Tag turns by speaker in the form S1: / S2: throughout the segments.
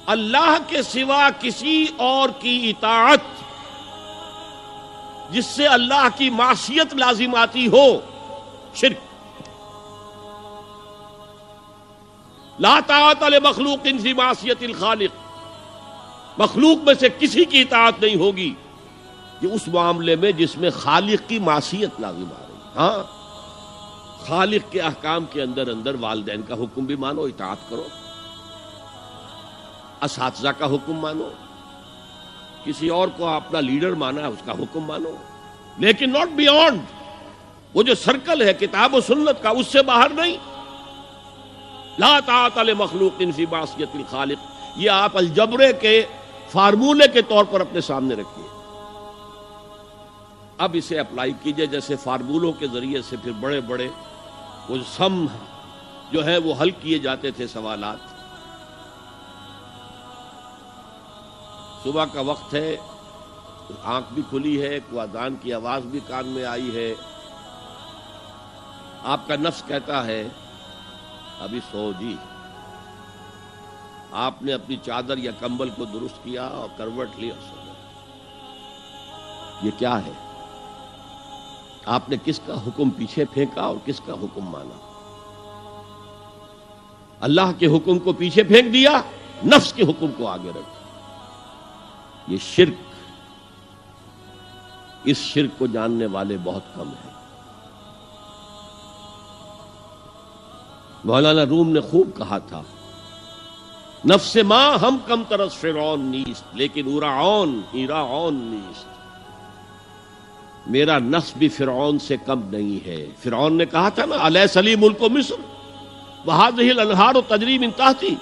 S1: اللہ کے سوا کسی اور کی اطاعت جس سے اللہ کی معصیت لازم آتی ہو، شرک۔ لا طاعت لمخلوق فی معصیت الخالق، مخلوق میں سے کسی کی اطاعت نہیں ہوگی کہ اس معاملے میں جس میں خالق کی معصیت لازم آ رہی۔ ہاں، خالق کے احکام کے اندر اندر والدین کا حکم بھی مانو، اطاعت کرو، اساتذہ کا حکم مانو، کسی اور کو اپنا لیڈر مانا ہے اس کا حکم مانو، لیکن ناٹ بیونڈ وہ جو سرکل ہے کتاب و سنت کا، اس سے باہر نہیں۔ لا طاعت لمخلوق فی معصیت الخالق، یہ آپ الجبرے کے فارمولے کے طور پر اپنے سامنے رکھیے۔ اب اسے اپلائی کیجئے، جیسے فارمولوں کے ذریعے سے پھر بڑے بڑے وہ سم جو ہے وہ حل کیے جاتے تھے سوالات۔ صبح کا وقت ہے، آنکھ بھی کھلی ہے، کوئی اذان کی آواز بھی کان میں آئی ہے، آپ کا نفس کہتا ہے ابھی سو جی۔ آپ نے اپنی چادر یا کمبل کو درست کیا اور کروٹ لی اور سو گئے۔ یہ کیا ہے؟ آپ نے کس کا حکم پیچھے پھینکا اور کس کا حکم مانا؟ اللہ کے حکم کو پیچھے پھینک دیا، نفس کے حکم کو آگے رکھا۔ یہ شرک، اس شرک کو جاننے والے بہت کم ہیں۔ مولانا روم نے خوب کہا تھا، نفس ما ہم کم ترس فرعون نیست لیکن اورعون ایراعون نیست۔ میرا نفس بھی فرعون سے کم نہیں ہے۔ فرعون نے کہا تھا نا الیس لی ملک مصر وہذہ الانہار تجری من تحتی،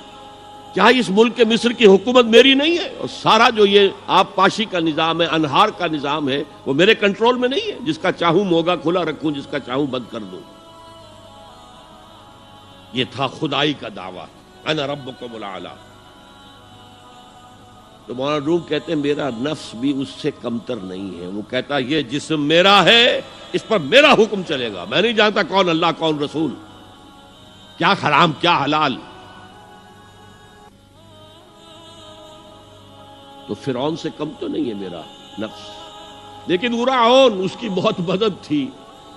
S1: کیا اس ملک کے مصر کی حکومت میری نہیں ہے؟ اور سارا جو یہ آب پاشی کا نظام ہے، انہار کا نظام ہے، وہ میرے کنٹرول میں نہیں ہے؟ جس کا چاہوں موگا کھلا رکھوں، جس کا چاہوں بند کر دوں۔ یہ تھا خدائی کا دعویٰ، انا ربکم الاعلی۔ تو مولانا روم کہتے ہیں میرا نفس بھی اس سے کمتر نہیں ہے۔ وہ کہتا یہ جسم میرا ہے، اس پر میرا حکم چلے گا، میں نہیں جانتا کون اللہ کون رسول، کیا حرام کیا حلال۔ تو فرعون سے کم تو نہیں ہے میرا نفس، لیکن اورعون اس کی بہت مدد تھی،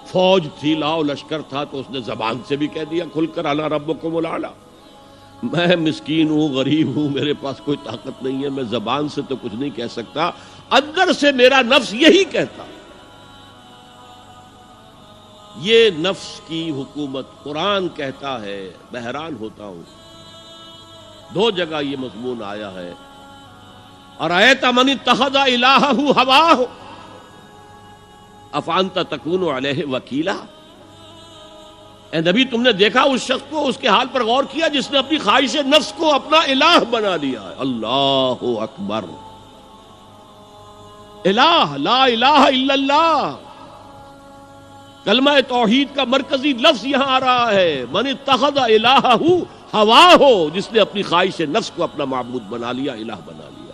S1: فوج تھی، لاؤ لشکر تھا، تو اس نے زبان سے بھی کہہ دیا کھل کر انا ربکم الاعلی۔ میں مسکین ہوں، غریب ہوں، میرے پاس کوئی طاقت نہیں ہے، میں زبان سے تو کچھ نہیں کہہ سکتا، اندر سے میرا نفس یہی کہتا۔ یہ نفس کی حکومت قرآن کہتا ہے، میں حیران ہوتا ہوں، دو جگہ یہ مضمون آیا ہے، ارأیت من اتخذ الہہ ہواہ افانت تکون علیہ وکیلا۔ اے نبی تم نے دیکھا اس شخص کو، اس کے حال پر غور کیا جس نے اپنی خواہش نفس کو اپنا الہ بنا لیا ہے۔ اللہ اکبر، الہ، لا الہ الا اللہ، کلمہ توحید کا مرکزی لفظ یہاں آ رہا ہے، من اتخذ الہہ ہواہ، جس نے اپنی خواہش نفس کو اپنا معبود بنا لیا، الہ بنا لیا۔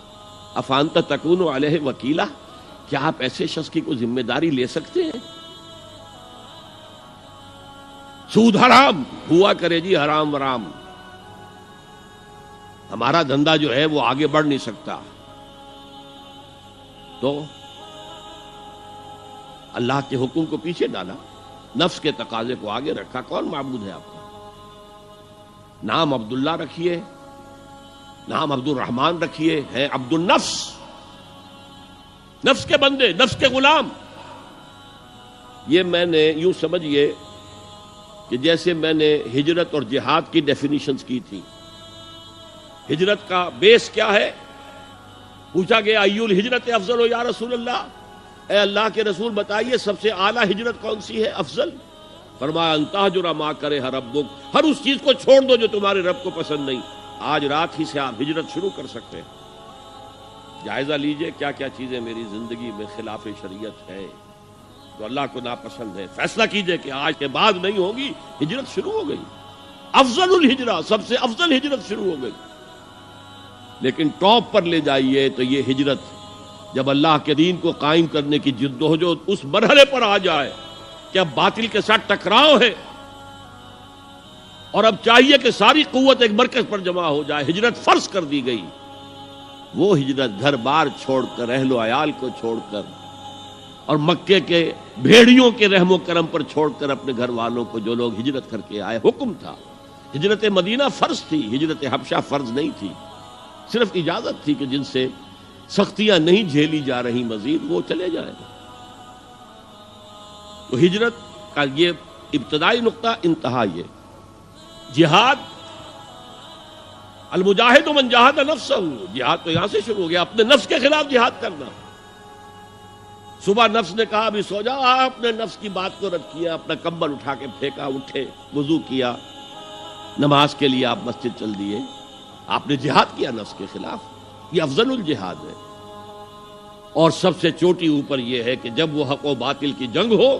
S1: افانت تکون علیہ وکیلا، کیا آپ ایسے شخص کی کوئی ذمہ داری لے سکتے ہیں؟ سود حرام ہوا کرے جی، حرام ورام، ہمارا دھندا جو ہے وہ آگے بڑھ نہیں سکتا، تو اللہ کے حکم کو پیچھے ڈالا، نفس کے تقاضے کو آگے رکھا۔ کون معبود ہے آپ کا؟ نام عبداللہ رکھیے، نام عبد الرحمن رکھیے، ہے عبد النفس، نفس کے بندے، نفس کے غلام۔ یہ میں نے یوں سمجھئے کہ جیسے میں نے ہجرت اور جہاد کی ڈیفینیشنز کی تھی۔ ہجرت کا بیس کیا ہے؟ پوچھا گیا ایو الہجرت افضل یا رسول اللہ، اے اللہ کے رسول بتائیے سب سے اعلیٰ ہجرت کون سی ہے، افضل؟ فرمایا ان تہجر ما کرہ ربک، ہر اس چیز کو چھوڑ دو جو تمہارے رب کو پسند نہیں۔ آج رات ہی سے آپ ہجرت شروع کر سکتے ہیں۔ جائزہ لیجئے کیا کیا چیزیں میری زندگی میں خلاف شریعت ہے، تو اللہ کو ناپسند ہے، فیصلہ کیجئے کہ آج کے بعد نہیں ہوگی، ہجرت شروع ہو گئی، افضل الہجرہ، سب سے افضل ہجرت شروع ہو گئی۔ لیکن ٹاپ پر لے جائیے تو یہ ہجرت جب اللہ کے دین کو قائم کرنے کی جدوجہد اس مرحلے پر آ جائے کہ اب باطل کے ساتھ ٹکراؤ ہے اور اب چاہیے کہ ساری قوت ایک مرکز پر جمع ہو جائے، ہجرت فرض کر دی گئی، وہ ہجرت گھر بار چھوڑ کر، اہل و عیال کو چھوڑ کر، اور مکے کے بھیڑیوں کے رحم و کرم پر چھوڑ کر اپنے گھر والوں کو جو لوگ ہجرت کر کے آئے، حکم تھا۔ ہجرت مدینہ فرض تھی، ہجرت حبشہ فرض نہیں تھی، صرف اجازت تھی کہ جن سے سختیاں نہیں جھیلی جا رہی مزید وہ چلے جائیں۔ تو ہجرت کا یہ ابتدائی نقطہ، انتہا یہ جہاد، المجاہد من جاہد نفسہ، جہاد تو یہاں سے شروع ہو گیا، اپنے نفس کے خلاف جہاد کرنا۔ صبح نفس نے کہا ابھی سو جاؤ، آپ نے نفس کی بات کو رد کیا، اپنا کمبل اٹھا کے پھینکا، اٹھے، وضو کیا، نماز کے لیے آپ مسجد چل دیے، آپ نے جہاد کیا نفس کے خلاف۔ یہ افضل الجہاد ہے، اور سب سے چوٹی اوپر یہ ہے کہ جب وہ حق و باطل کی جنگ ہو